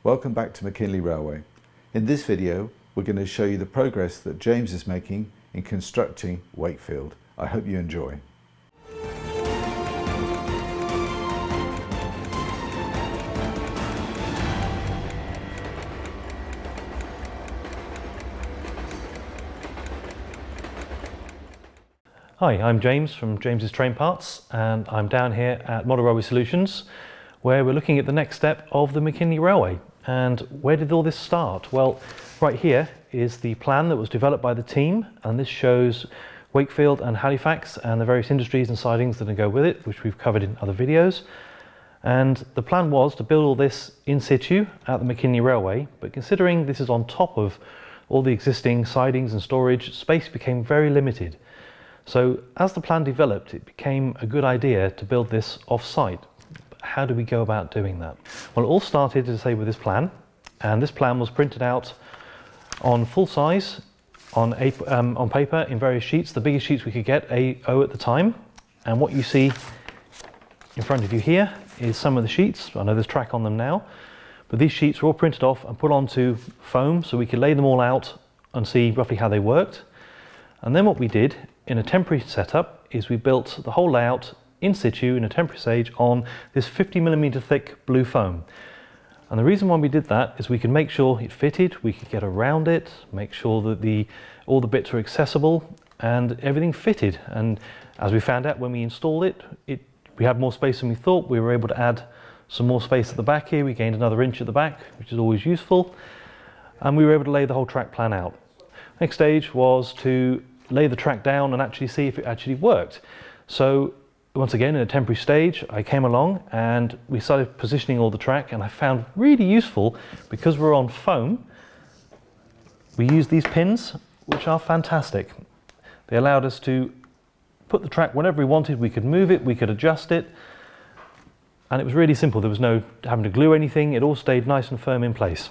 Welcome back to McKinley Railway. In this video we're going to show you the progress that James is making in constructing Wakefield. I hope you enjoy. Hi, I'm James from James's Train Parts, and I'm down here at Model Railway Solutions where we're looking at the next step of the McKinley Railway. And where did all this start? Well, right here is the plan that was developed by the team, and this shows Wakefield and Halifax and the various industries and sidings that go with it, which we've covered in other videos. And the plan was to build all this in situ at the McKinley Railway, but considering this is on top of all the existing sidings and storage, space became very limited. So as the plan developed, it became a good idea to build this off-site. How do we go about doing that? Well, it all started, as I say, with this plan, and this plan was printed out on full size on paper in various sheets, the biggest sheets we could get, A0 at the time. And what you see in front of you here is some of the sheets. I know there's track on them now, but these sheets were all printed off and put onto foam so we could lay them all out and see roughly how they worked. And then what we did in a temporary setup is we built the whole layout in situ in a temporary stage on this 50mm thick blue foam. And the reason why we did that is we could make sure it fitted, we could get around it, make sure that all the bits were accessible and everything fitted. And as we found out when we installed it, we had more space than we thought. We were able to add some more space at the back here. We gained another inch at the back, which is always useful. And we were able to lay the whole track plan out. Next stage was to lay the track down and actually see if it actually worked. So once again, in a temporary stage, I came along and we started positioning all the track, and I found really useful, because we're on foam, we used these pins, which are fantastic. They allowed us to put the track whenever we wanted. We could move it, we could adjust it, and it was really simple. There was no having to glue anything. It all stayed nice and firm in place.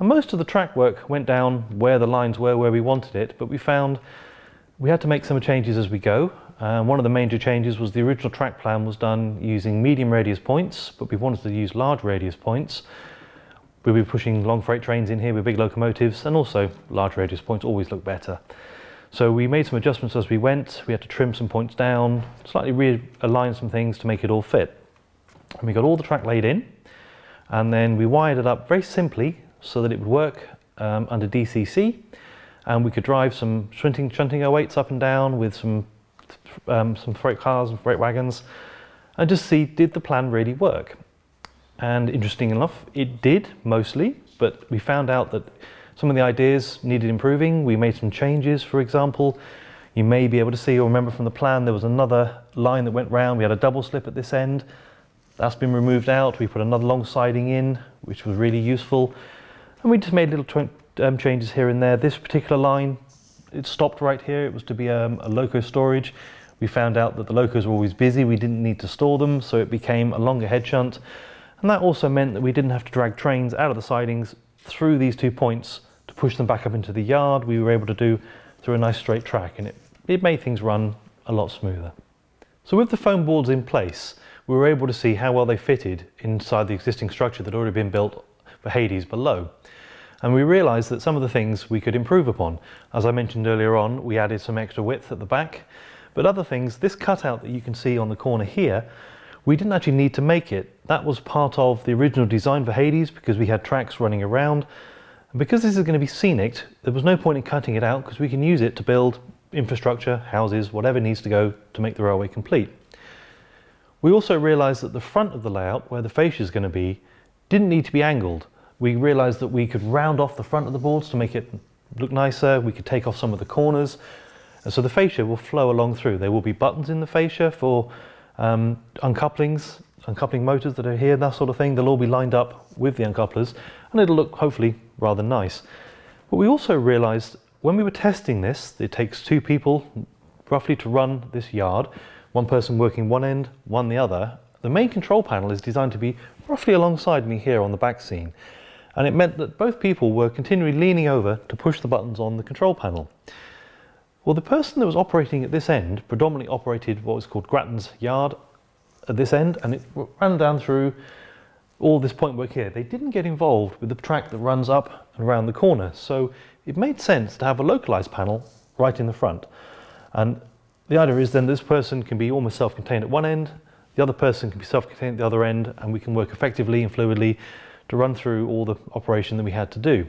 And most of the track work went down where the lines were, where we wanted it, but we found we had to make some changes as we go. One of the major changes was the original track plan was done using medium radius points, but we wanted to use large radius points. We'll be pushing long freight trains in here with big locomotives, and also large radius points always look better. So we made some adjustments as we went. We had to trim some points down, slightly realign some things to make it all fit. And we got all the track laid in, and then we wired it up very simply so that it would work under DCC, and we could drive some shunting 08s up and down with some freight cars and freight wagons, and just see, did the plan really work? And interesting enough, it did mostly, but we found out that some of the ideas needed improving. We made some changes. For example, you may be able to see or remember from the plan there was another line that went round. We had a double slip at this end. That's been removed out. We put another long siding in, which was really useful, and we just made little changes here and there. This particular line, it stopped right here. It was to be a loco storage. We found out that the locos were always busy. We didn't need to store them, so it became a longer head shunt. And that also meant that we didn't have to drag trains out of the sidings through these 2 points to push them back up into the yard. We were able to do through a nice straight track, and it made things run a lot smoother. So with the foam boards in place, we were able to see how well they fitted inside the existing structure that had already been built for Hades below. And we realised that some of the things we could improve upon. As I mentioned earlier on, we added some extra width at the back, but other things, this cutout that you can see on the corner here, we didn't actually need to make it. That was part of the original design for Hades, because we had tracks running around. And because this is going to be scenic, there was no point in cutting it out, because we can use it to build infrastructure, houses, whatever needs to go to make the railway complete. We also realised that the front of the layout, where the fascia is going to be, didn't need to be angled. We realised that we could round off the front of the boards to make it look nicer. We could take off some of the corners. And so the fascia will flow along through. There will be buttons in the fascia for uncoupling motors that are here, that sort of thing. They'll all be lined up with the uncouplers, and it'll look hopefully rather nice. But we also realised when we were testing this, it takes 2 people roughly to run this yard, one person working one end, one the other. The main control panel is designed to be roughly alongside me here on the back scene. And it meant that both people were continually leaning over to push the buttons on the control panel. Well, the person that was operating at this end predominantly operated what was called Grattan's yard at this end, and it ran down through all this point work here, they didn't get involved with the track that runs up and around the corner. So it made sense to have a localized panel right in the front. And the idea is then this person can be almost self-contained at one end, the other person can be self-contained at the other end, and we can work effectively and fluidly to run through all the operation that we had to do.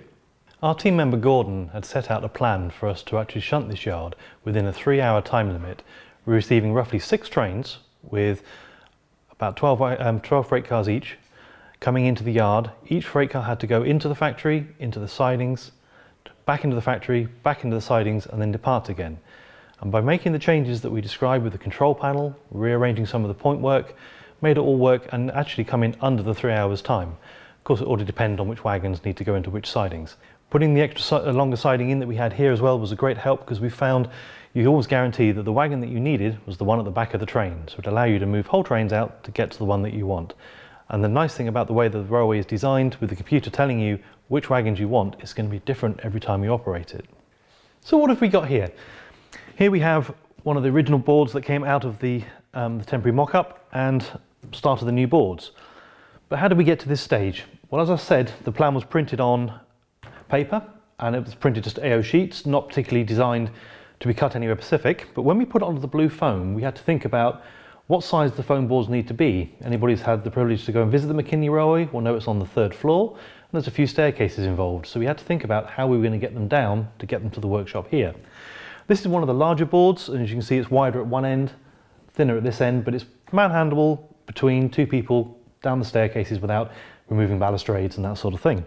Our team member Gordon had set out a plan for us to actually shunt this yard within a 3-hour time limit. We're receiving roughly 6 trains with about 12 freight cars each coming into the yard. Each freight car had to go into the factory, into the sidings, back into the factory, back into the sidings, and then depart again. And by making the changes that we described with the control panel, rearranging some of the point work, made it all work and actually come in under the 3 hours time. Of course, it ought to depend on which wagons need to go into which sidings. Putting the extra longer siding in that we had here as well was a great help, because we found you always guarantee that the wagon that you needed was the one at the back of the train. So it allowed you to move whole trains out to get to the one that you want. And the nice thing about the way that the railway is designed, with the computer telling you which wagons you want, is going to be different every time you operate it. So what have we got here? Here we have one of the original boards that came out of the temporary mock-up and started the new boards. But how did we get to this stage? Well, as I said, the plan was printed on paper, and it was printed just AO sheets, not particularly designed to be cut anywhere specific. But when we put it onto the blue foam, we had to think about what size the foam boards need to be. Anybody who's had the privilege to go and visit the McKinley Railway will know it's on the 3rd floor, and there's a few staircases involved. So we had to think about how we were going to get them down to get them to the workshop here. This is one of the larger boards, and as you can see, it's wider at one end, thinner at this end, but it's manhandleable between 2 people down the staircases without removing balustrades and that sort of thing.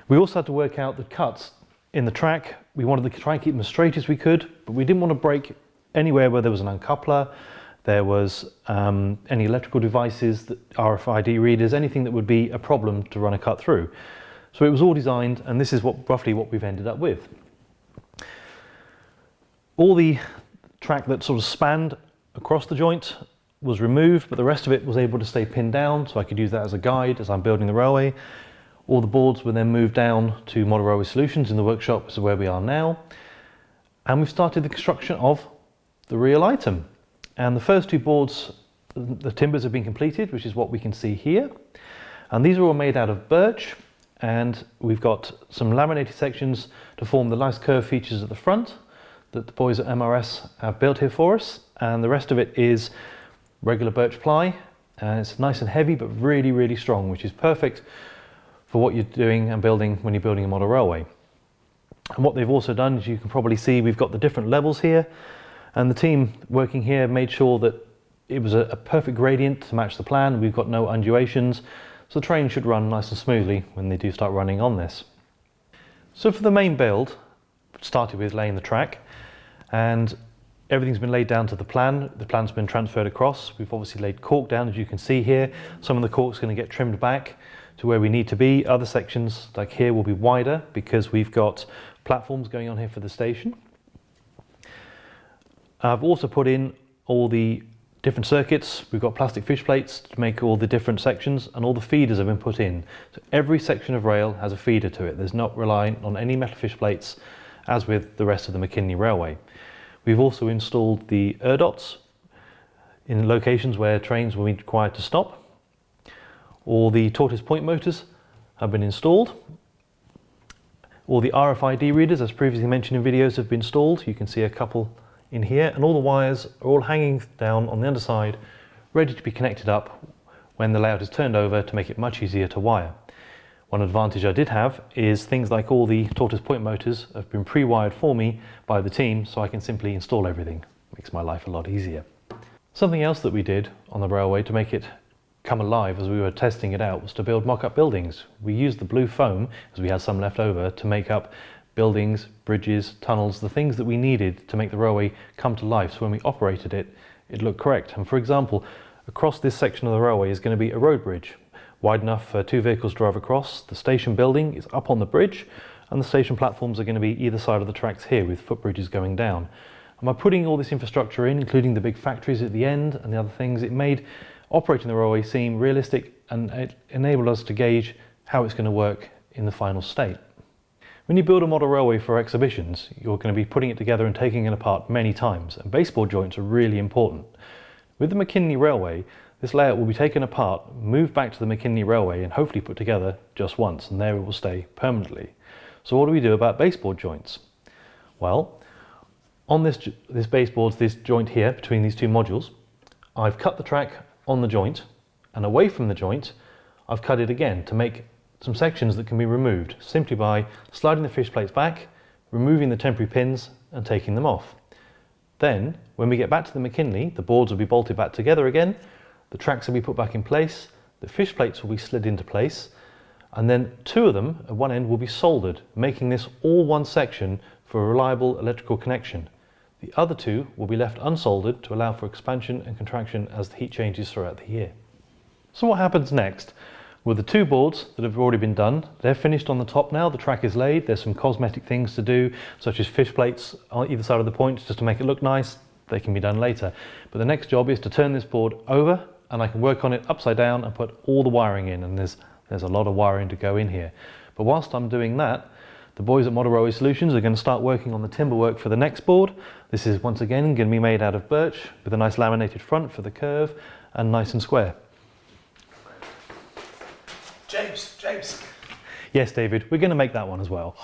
We also had to work out the cuts in the track. We wanted to try and keep them as straight as we could, but we didn't want to break anywhere where there was an uncoupler, there was any electrical devices, RFID readers, anything that would be a problem to run a cut through. So it was all designed, and this is roughly what we've ended up with. All the track that sort of spanned across the joint was removed, but the rest of it was able to stay pinned down, so I could use that as a guide as I'm building the railway. All the boards were then moved down to Model Railway Solutions in the workshop, which is where we are now. And we've started the construction of the real item. And the first 2 boards, the timbers have been completed, which is what we can see here. And these are all made out of birch, and we've got some laminated sections to form the nice curved features at the front that the boys at MRS have built here for us. And the rest of it is regular birch ply, and it's nice and heavy, but really, really strong, which is perfect for what you're doing and building when you're building a model railway. And what they've also done, as you can probably see, we've got the different levels here, and the team working here made sure that it was a perfect gradient to match the plan. We've got no undulations, so the train should run nice and smoothly when they do start running on this. So for the main build, started with laying the track, and everything's been laid down to the plan. The plan's been transferred across. We've obviously laid cork down, as you can see here. Some of the cork's going to get trimmed back to where we need to be. Other sections, like here, will be wider because we've got platforms going on here for the station. I've also put in all the different circuits. We've got plastic fish plates to make all the different sections, and all the feeders have been put in. So every section of rail has a feeder to it. There's not reliant on any metal fish plates, as with the rest of the McKinley Railway. We've also installed the erdots in locations where trains will be required to stop. All the tortoise point motors have been installed. All the RFID readers, as previously mentioned in videos, have been installed. You can see a couple in here, and all the wires are all hanging down on the underside, ready to be connected up when the layout is turned over to make it much easier to wire. One advantage I did have is things like all the tortoise point motors have been pre-wired for me by the team, so I can simply install everything. Makes my life a lot easier. Something else that we did on the railway to make it come alive as we were testing it out was to build mock-up buildings. We used the blue foam, as we had some left over, to make up buildings, bridges, tunnels, the things that we needed to make the railway come to life, so when we operated it, it looked correct. And for example, across this section of the railway is going to be a road bridge, wide enough for 2 vehicles to drive across. The station building is up on the bridge, and the station platforms are going to be either side of the tracks here with footbridges going down. And by putting all this infrastructure in, including the big factories at the end and the other things, it made operating the railway seem realistic, and it enabled us to gauge how it's going to work in the final state. When you build a model railway for exhibitions, you're going to be putting it together and taking it apart many times, and baseboard joints are really important. With the McKinley Railway, This layout will be taken apart, moved back to the McKinley Railway and hopefully put together just once, and there it will stay permanently. So what do we do about baseboard joints? Well, on this baseboard, this joint here between these two modules, I've cut the track on the joint, and away from the joint I've cut it again to make some sections that can be removed simply by sliding the fish plates back, removing the temporary pins and taking them off. Then when we get back to the McKinley, the boards will be bolted back together again, the tracks will be put back in place, the fish plates will be slid into place, and then two of them at one end will be soldered, making this all one section for a reliable electrical connection. The other two will be left unsoldered to allow for expansion and contraction as the heat changes throughout the year. So what happens next? With the two boards that have already been done, they're finished on the top now, the track is laid, there's some cosmetic things to do, such as fish plates on either side of the point just to make it look nice. They can be done later. But the next job is to turn this board over, and I can work on it upside down and put all the wiring in, and there's a lot of wiring to go in here. But whilst I'm doing that, the boys at Model Railway Solutions are going to start working on the timber work for the next board. This is once again going to be made out of birch with a nice laminated front for the curve and nice and square. James. Yes, David, we're going to make that one as well.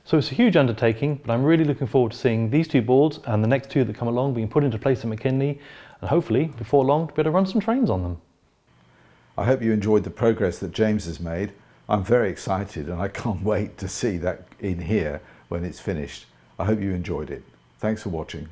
So it's a huge undertaking, but I'm really looking forward to seeing these two boards and the next two that come along being put into place at McKinley, and hopefully before long to be able to run some trains on them. I hope you enjoyed the progress that James has made. I'm very excited and I can't wait to see that in here when it's finished. I hope you enjoyed it. Thanks for watching.